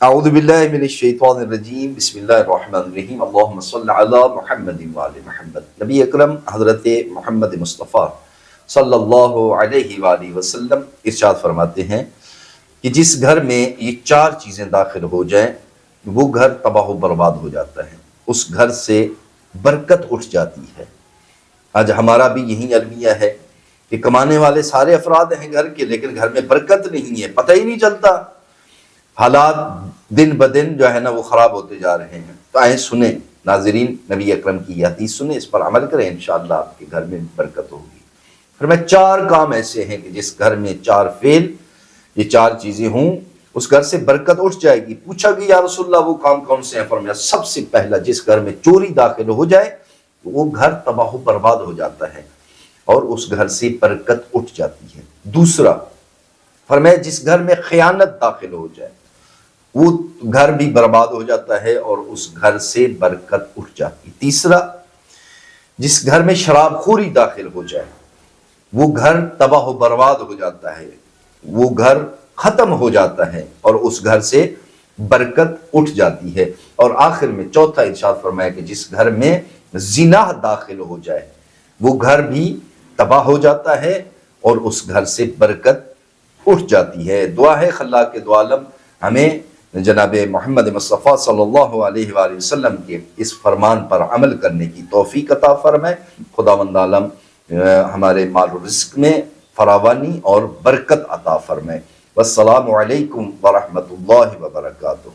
اعوذ باللہ من الشیطان الرجیم بسم اللہ الرحمن الرحیم اللہم صل علی محمد وآل محمد۔ نبی اکرم حضرت محمد مصطفیٰ صلی اللہ علیہ وآلہ وسلم ارشاد فرماتے ہیں کہ جس گھر میں یہ چار چیزیں داخل ہو جائیں وہ گھر تباہ و برباد ہو جاتا ہے، اس گھر سے برکت اٹھ جاتی ہے۔ آج ہمارا بھی یہی المیہ ہے کہ کمانے والے سارے افراد ہیں گھر کے، لیکن گھر میں برکت نہیں ہے، پتہ ہی نہیں چلتا، حالات دن بدن جو ہے نا وہ خراب ہوتے جا رہے ہیں۔ تو آئیں سنیں ناظرین، نبی اکرم کی یہ حدیث سنیں، اس پر عمل کریں، انشاءاللہ آپ کے گھر میں برکت ہوگی۔ پھر میں چار کام ایسے ہیں کہ جس گھر میں چار فعل، یہ چار چیزیں ہوں، اس گھر سے برکت اٹھ جائے گی۔ پوچھا کہ یا رسول اللہ وہ کام کون سے ہیں؟ فرمایا سب سے پہلا، جس گھر میں چوری داخل ہو جائے وہ گھر تباہ و برباد ہو جاتا ہے اور اس گھر سے برکت اٹھ جاتی ہے۔ دوسرا فرمایا جس گھر میں خیانت داخل ہو جائے وہ گھر بھی برباد ہو جاتا ہے اور اس گھر سے برکت اٹھ جاتی ہے۔ تیسرا جس گھر میں شراب خوری داخل ہو جائے وہ گھر تباہ و برباد ہو جاتا ہے، وہ گھر ختم ہو جاتا ہے اور اس گھر سے برکت اٹھ جاتی ہے۔ اور آخر میں چوتھا ارشاد فرمایا کہ جس گھر میں زنا داخل ہو جائے وہ گھر بھی تباہ ہو جاتا ہے اور اس گھر سے برکت اٹھ جاتی ہے۔ دعا ہے خلاق دو عالم ہمیں جناب محمد مصطفیٰ صلی اللہ علیہ وآلہ وسلم کے اس فرمان پر عمل کرنے کی توفیق عطا فرمائے۔ خداوند عالم ہمارے مال و رزق میں فراوانی اور برکت عطا فرمائے۔ والسلام علیکم ورحمۃ اللہ وبرکاتہ۔